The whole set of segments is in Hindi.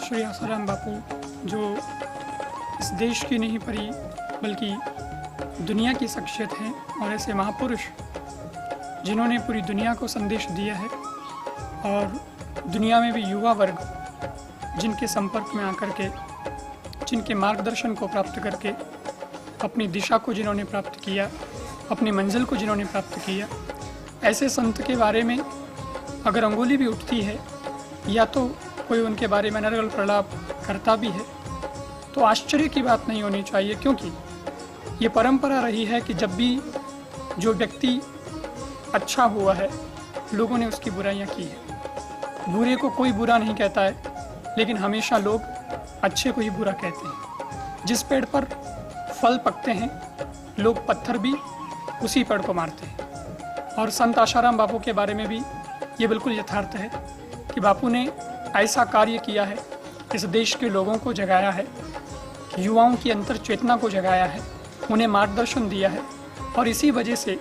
श्री आसाराम बापू जो इस देश की नहीं परी बल्कि दुनिया की शख्सियत हैं और ऐसे महापुरुष जिन्होंने पूरी दुनिया को संदेश दिया है और दुनिया में भी युवा वर्ग जिनके संपर्क में आकर के जिनके मार्गदर्शन को प्राप्त करके अपनी दिशा को जिन्होंने प्राप्त किया, अपनी मंजिल को जिन्होंने प्राप्त किया, ऐसे संत के बारे में अगर अंगुली भी उठती है या तो कोई उनके बारे में नरगल प्रलाप करता भी है तो आश्चर्य की बात नहीं होनी चाहिए, क्योंकि ये परंपरा रही है कि जब भी जो व्यक्ति अच्छा हुआ है लोगों ने उसकी बुराइयां की है। बुरे को कोई बुरा नहीं कहता है, लेकिन हमेशा लोग अच्छे को ही बुरा कहते हैं। जिस पेड़ पर फल पकते हैं लोग पत्थर भी उसी पेड़ को मारते हैं। और संत आसाराम बापू के बारे में भी ये बिल्कुल यथार्थ है कि बापू ने ऐसा कार्य किया है, इस देश के लोगों को जगाया है, युवाओं की अंतर चेतना को जगाया है, उन्हें मार्गदर्शन दिया है। और इसी वजह से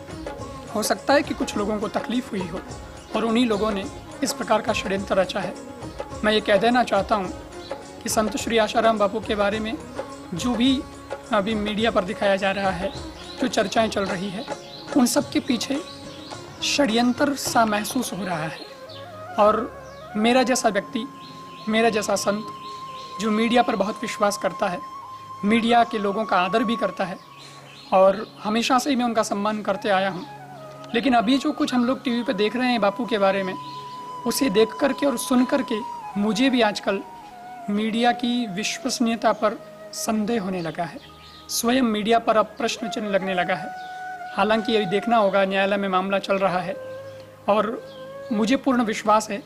हो सकता है कि कुछ लोगों को तकलीफ हुई हो और उन्हीं लोगों ने इस प्रकार का षड्यंत्र रचा है। मैं ये कह देना चाहता हूँ कि संत श्री आसाराम बापू के बारे में जो भी अभी मीडिया पर दिखाया जा रहा है, जो चर्चाएं चल रही है, उन सब के पीछे षड्यंत्र सा महसूस हो रहा है। और मेरा जैसा व्यक्ति, मेरा जैसा संत जो मीडिया पर बहुत विश्वास करता है, मीडिया के लोगों का आदर भी करता है और हमेशा से ही मैं उनका सम्मान करते आया हूँ, लेकिन अभी जो कुछ हम लोग टीवी पे देख रहे हैं बापू के बारे में, उसे देख कर के और सुन कर के मुझे भी आजकल मीडिया की विश्वसनीयता पर संदेह होने लगा है। स्वयं मीडिया पर अब प्रश्न चिन्ह लगने लगा है। हालांकि ये देखना होगा, न्यायालय में मामला चल रहा है और मुझे पूर्ण विश्वास है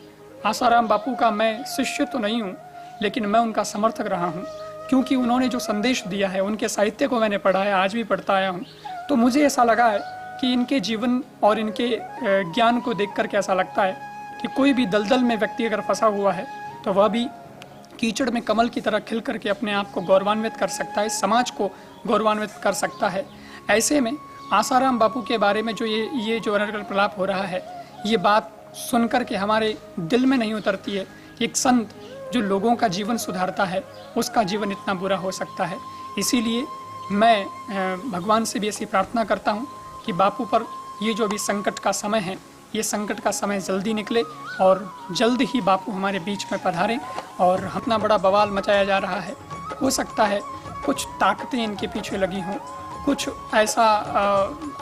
आसाराम बापू का मैं शिष्य तो नहीं हूँ, लेकिन मैं उनका समर्थक रहा हूँ, क्योंकि उन्होंने जो संदेश दिया है, उनके साहित्य को मैंने पढ़ा है, आज भी पढ़ता आया हूँ। तो मुझे ऐसा लगा है कि इनके जीवन और इनके ज्ञान को देख कर के ऐसा लगता है कि कोई भी दलदल में व्यक्ति अगर फंसा हुआ है तो वह भी कीचड़ में कमल की तरह खिल करके अपने आप को गौरवान्वित कर सकता है, समाज को गौरवान्वित कर सकता है। ऐसे में आसाराम बापू के बारे में जो ये जो अनर्गल प्रलाप हो रहा है, ये बात सुन कर के हमारे दिल में नहीं उतरती है कि एक संत जो लोगों का जीवन सुधारता है उसका जीवन इतना बुरा हो सकता है। इसीलिए मैं भगवान से भी ऐसी प्रार्थना करता हूँ कि बापू पर ये जो भी संकट का समय है, ये संकट का समय जल्दी निकले और जल्द ही बापू हमारे बीच में पधारें। और इतना बड़ा बवाल मचाया जा रहा है, हो सकता है कुछ ताकतें इनके पीछे लगी हों, कुछ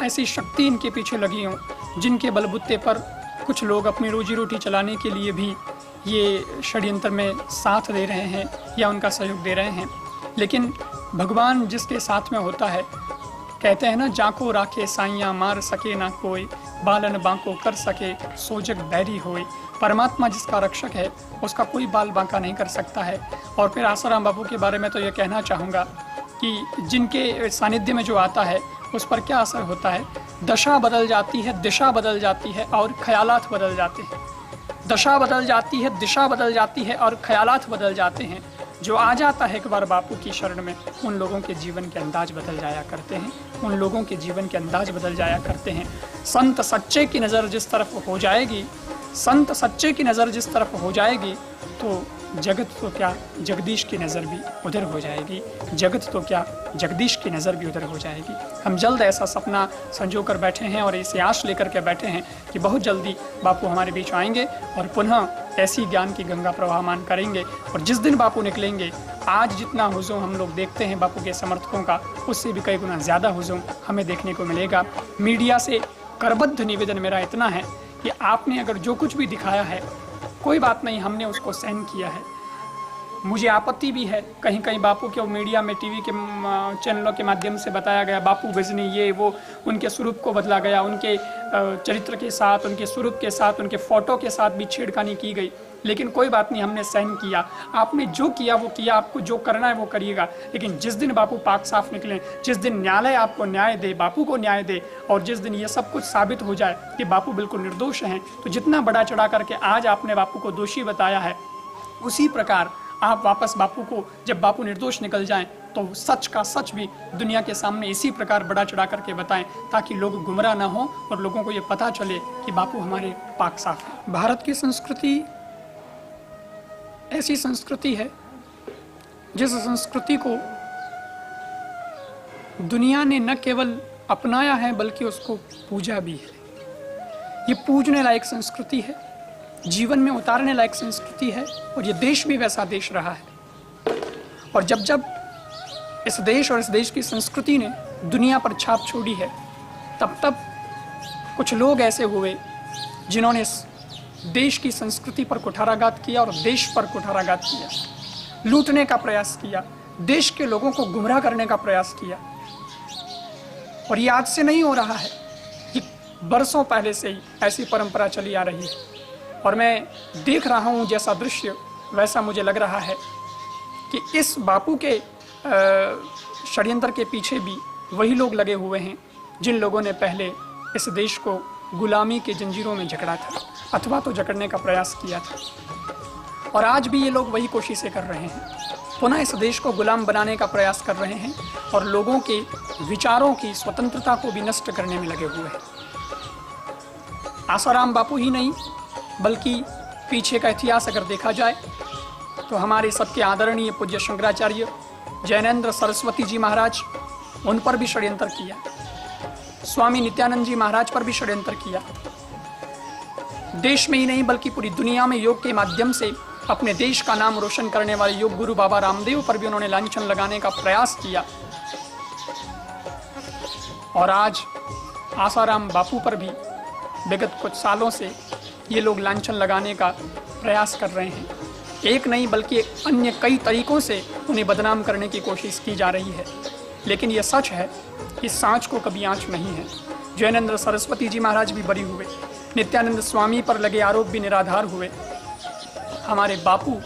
ऐसी शक्ति इनके पीछे लगी हों जिनके बलबूते पर कुछ लोग अपनी रोजी रोटी चलाने के लिए भी ये षड्यंत्र में साथ दे रहे हैं या उनका सहयोग दे रहे हैं। लेकिन भगवान जिसके साथ में होता है, कहते हैं ना, जाको राखे साइयाँ मार सके ना कोई, बालन बांको कर सके सो जग बैरी होई। परमात्मा जिसका रक्षक है उसका कोई बाल बांका नहीं कर सकता है। और फिर आसाराम बापू के बारे में तो ये कहना चाहूँगा कि जिनके सानिध्य में जो आता है उस पर क्या असर होता है, दशा बदल जाती है, दिशा बदल जाती है और ख्यालात बदल जाते हैं। दशा बदल जाती है, दिशा बदल जाती है और ख्यालात बदल जाते हैं। जो आ जाता है एक बार बापू की शरण में, उन लोगों के जीवन के अंदाज बदल जाया करते हैं, उन लोगों के जीवन के अंदाज बदल जाया करते हैं। संत सच्चे की नज़र जिस तरफ हो जाएगी, संत सच्चे की नज़र जिस तरफ हो जाएगी तो जगत तो क्या जगदीश की नज़र भी उधर हो जाएगी, जगत तो क्या जगदीश की नज़र भी उधर हो जाएगी। हम जल्द ऐसा सपना संजो कर बैठे हैं और इसे आश लेकर के बैठे हैं कि बहुत जल्दी बापू हमारे बीच आएंगे और पुनः ऐसी ज्ञान की गंगा प्रवाहमान करेंगे। और जिस दिन बापू निकलेंगे, आज जितना हुजूम हम लोग देखते हैं बापू के समर्थकों का, उससे भी कई गुना ज़्यादा हुजूम हमें देखने को मिलेगा। मीडिया से करबद्ध निवेदन मेरा इतना है कि आपने अगर जो कुछ भी दिखाया है, कोई बात नहीं, हमने उसको सहन किया है। मुझे आपत्ति भी है कहीं कहीं बापू के मीडिया में, टीवी के चैनलों के माध्यम से बताया गया बापू गजनी ये वो, उनके स्वरूप को बदला गया, उनके चरित्र के साथ, उनके स्वरूप के साथ, उनके फ़ोटो के साथ भी छेड़खानी की गई। लेकिन कोई बात नहीं, हमने सहन किया। आपने जो किया वो किया, आपको जो करना है वो करिएगा। लेकिन जिस दिन बापू पाक साफ निकलें, जिस दिन न्यायालय आपको न्याय दे, बापू को न्याय दे, और जिस दिन ये सब कुछ साबित हो जाए कि बापू बिल्कुल निर्दोष हैं, तो जितना बड़ा चढ़ा करके आज आपने बापू को दोषी बताया है, उसी प्रकार आप वापस बापू को, जब बापू निर्दोष निकल जाएं, तो सच का सच भी दुनिया के सामने इसी प्रकार बड़ा चढ़ा करके बताएं, ताकि लोग गुमराह ना हो और लोगों को ये पता चले कि बापू हमारे पाक साफ है। भारत की संस्कृति ऐसी संस्कृति है जिस संस्कृति को दुनिया ने न केवल अपनाया है बल्कि उसको पूजा भी है। ये पूजने लायक संस्कृति है, जीवन में उतारने लायक संस्कृति है, और ये देश भी वैसा देश रहा है। और जब जब इस देश और इस देश की संस्कृति ने दुनिया पर छाप छोड़ी है, तब तब कुछ लोग ऐसे हुए जिन्होंने इस देश की संस्कृति पर कुठाराघात किया और देश पर कुठाराघात किया, लूटने का प्रयास किया, देश के लोगों को गुमराह करने का प्रयास किया। और ये आज से नहीं हो रहा है, ये बरसों पहले से ही ऐसी परंपरा चली आ रही है। और मैं देख रहा हूँ जैसा दृश्य, वैसा मुझे लग रहा है कि इस बापू के षड्यंत्र के पीछे भी वही लोग लगे हुए हैं जिन लोगों ने पहले इस देश को गुलामी के जंजीरों में जकड़ा था, अथवा तो जकड़ने का प्रयास किया था। और आज भी ये लोग वही कोशिशें कर रहे हैं, पुनः इस देश को गुलाम बनाने का प्रयास कर रहे हैं और लोगों के विचारों की स्वतंत्रता को भी नष्ट करने में लगे हुए हैं। आसाराम बापू ही नहीं, बल्कि पीछे का इतिहास अगर देखा जाए तो हमारे सबके आदरणीय पूज्य शंकराचार्य जैनेन्द्र सरस्वती जी महाराज, उन पर भी षड्यंत्र किया, स्वामी नित्यानंद जी महाराज पर भी षड्यंत्र किया। देश में ही नहीं बल्कि पूरी दुनिया में योग के माध्यम से अपने देश का नाम रोशन करने वाले योग गुरु बाबा रामदेव पर भी उन्होंने लांछन लगाने का प्रयास किया। और आज आसाराम बापू पर भी विगत कुछ सालों से ये लोग लांछन लगाने का प्रयास कर रहे हैं। एक नहीं बल्कि अन्य कई तरीकों से उन्हें बदनाम करने की कोशिश की जा रही है। लेकिन ये सच है, इस सांच को कभी आँच नहीं है। जैनेन्द्र सरस्वती जी महाराज भी बरी हुए, नित्यानंद स्वामी पर लगे आरोप भी निराधार हुए। हमारे बापू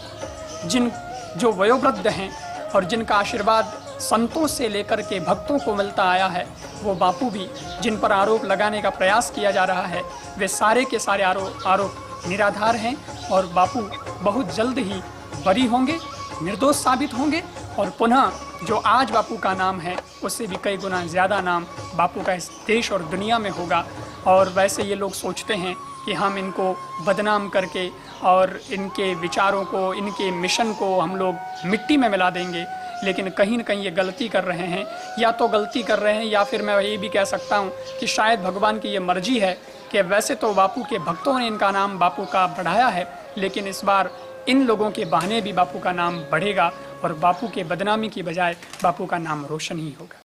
जो वयोवृद्ध हैं और जिनका आशीर्वाद संतों से लेकर के भक्तों को मिलता आया है, वो बापू भी जिन पर आरोप लगाने का प्रयास किया जा रहा है, वे सारे के सारे आरोप निराधार हैं। और बापू बहुत जल्द ही बरी होंगे, निर्दोष साबित होंगे, और पुनः जो आज बापू का नाम है उससे भी कई गुना ज़्यादा नाम बापू का इस देश और दुनिया में होगा। और वैसे ये लोग सोचते हैं कि हम इनको बदनाम करके और इनके विचारों को, इनके मिशन को हम लोग मिट्टी में मिला देंगे, लेकिन कहीं न कहीं ये गलती कर रहे हैं। या तो गलती कर रहे हैं, या फिर मैं ये भी कह सकता हूँ कि शायद भगवान की ये मर्जी है कि वैसे तो बापू के भक्तों ने इनका नाम बापू का बढ़ाया है, लेकिन इस बार इन लोगों के बहाने भी बापू का नाम बढ़ेगा और बापू के बदनामी की बजाय बापू का नाम रोशन ही होगा।